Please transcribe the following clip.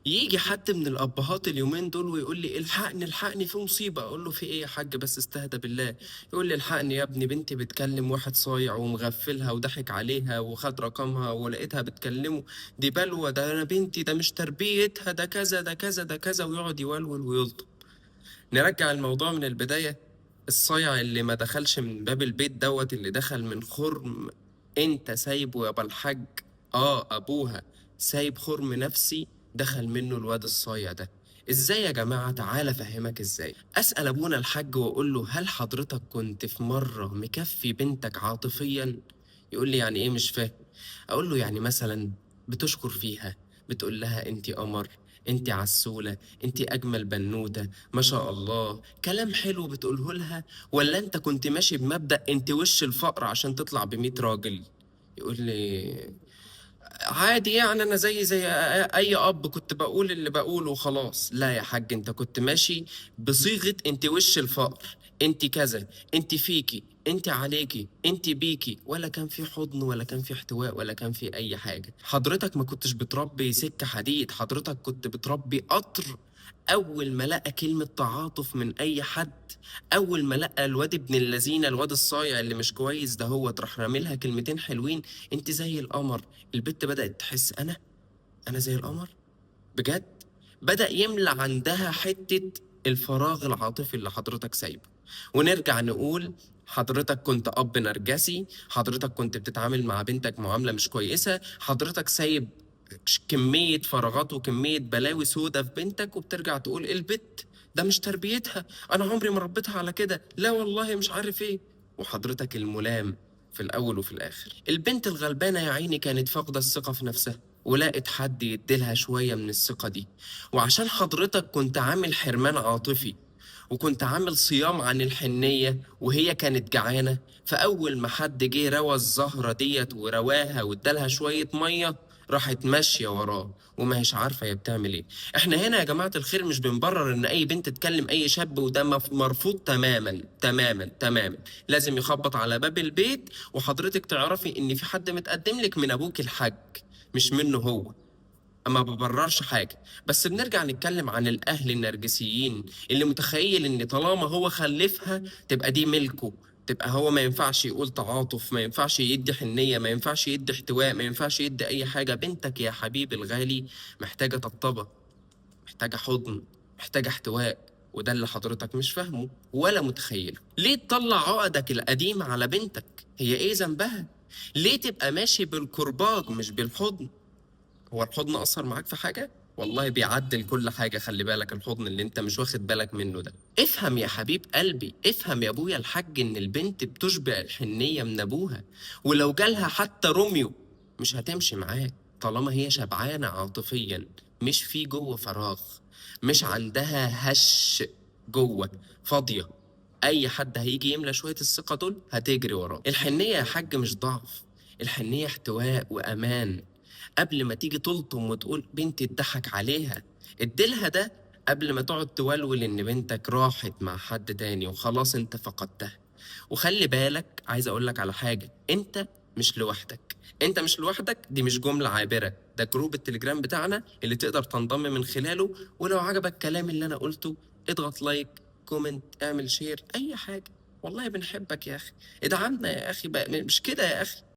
ييجي حد من الأبهات اليومين دول ويقول لي الحقني الحقني في مصيبة، أقول له في إيه يا حاج بس استهدى بالله. يقول لي الحقني يا ابني بنتي بتكلم واحد صايع ومغفلها وضحك عليها وخد رقمها ولقيتها بتكلمه، دي بلوى، ده أنا بنتي، ده مش تربيتها، ده كذا ده كذا ده كذا، ويقعد يولول ويلطم. نرجع الموضوع من البداية. الصايع اللي ما دخلش من باب البيت دوت، اللي دخل من خرم انت سايبه يا الحاج. ابوها سايب خرم نفسي، دخل منه الواد الصايع ده. ازاي يا جماعة؟ تعالى افهمك ازاي. اسأل ابونا الحاج واقول له هل حضرتك كنت في مرة مكفي بنتك عاطفيا؟ يقول لي يعني ايه؟ مش فاهم. اقول له يعني مثلا بتشكر فيها، بتقول لها انتي قمر، انتي عسولة، انتي اجمل بنوتة، ما شاء الله، كلام حلو بتقوله لها؟ ولا انت كنت ماشي بمبدأ انت وش الفقر عشان تطلع ب100 راجل؟ يقول لي عادي يعني، انا زي اي اب كنت بقول اللي بقوله وخلاص. لا يا حاج، انت كنت ماشي بصيغة انت وش الفقر، انت كذا، انت فيكي، انت عليكي، انت بيكي، ولا كان في حضن ولا كان في احتواء ولا كان في اي حاجة. حضرتك ما كنتش بتربي سكة حديد، حضرتك كنت بتربي قطر. اول ما لقى كلمة تعاطف من اي حد، اول ما لقى الواد ابن اللذينه، الواد الصايع اللي مش كويس ده، هو راح راملها كلمتين حلوين، انت زي القمر. البت بدأت تحس انا زي القمر بجد. بدأ يملى عندها حتة الفراغ العاطفي اللي حضرتك سايبه. ونرجع نقول حضرتك كنت أب نرجسي، حضرتك كنت بتتعامل مع بنتك معاملة مش كويسة، حضرتك سايب كمية فراغات وكمية بلاوي سودة في بنتك، وبترجع تقول البت ده مش تربيتها، أنا عمري ما ربيتها على كده، لا والله مش عارف إيه. وحضرتك الملام في الأول وفي الآخر. البنت الغلبانة يا عيني كانت فاقدة الثقة في نفسها، ولقت حد يديلها شوية من الثقة دي. وعشان حضرتك كنت عامل حرمان عاطفي، وكنت عامل صيام عن الحنية وهي كانت جعانة، فأول ما حد جه روى الزهرة ديت ورواها وادالها شوية مية، راحت ماشية وراه وما هيش عارفة هي بتعمل ايه. احنا هنا يا جماعة الخير مش بنبرر ان اي بنت تكلم اي شاب، وده مرفوض تماما تماما تماما. لازم يخبط على باب البيت وحضرتك تعرفي ان في حد متقدم لك من ابوك الحاج، مش منه هو. ما ببررش حاجة، بس بنرجع نتكلم عن الأهل النرجسيين اللي متخيل إن طالما هو خلفها تبقى دي ملكه، تبقى هو ما ينفعش يقول تعاطف، ما ينفعش يدي حنية، ما ينفعش يدي احتواء، ما ينفعش يدي أي حاجة. بنتك يا حبيبي الغالي محتاجة طبطبة، محتاجة حضن، محتاجة احتواء. وده اللي حضرتك مش فاهمه ولا متخيله. ليه تطلع عقدك القديمة على بنتك؟ هي ايه ذنبها؟ ليه تبقى ماشي بالكرباج مش بالحضن؟ هو الحضن أثر معاك في حاجة؟ والله بيعدل كل حاجة، خلي بالك الحضن اللي انت مش واخد بالك منه ده. افهم يا حبيب قلبي، افهم يا ابويا الحاج، ان البنت بتشبع الحنية من ابوها. ولو جالها حتى روميو مش هتمشي معاه طالما هي شبعانة عاطفيا، مش في جوه فراغ، مش عندها هش جوه، فاضية. اي حد هيجي يملى شوية الثقة دول هتجري وراه. الحنية يا حاج مش ضعف، الحنية احتواء وأمان. قبل ما تيجي تلطم وتقول بنتي اتضحك عليها، اديلها ده قبل ما تقعد تولول ان بنتك راحت مع حد تاني وخلاص انت فقدتها. وخلي بالك، عايز اقولك على حاجة، انت مش لوحدك. انت مش لوحدك، دي مش جملة عابرة، ده جروب التليجرام بتاعنا اللي تقدر تنضم من خلاله. ولو عجبك الكلام اللي انا قلته، اضغط لايك، كومنت، اعمل شير، اي حاجة. والله بنحبك يا اخي، ادعمنا يا اخي بقى، مش كده يا اخي؟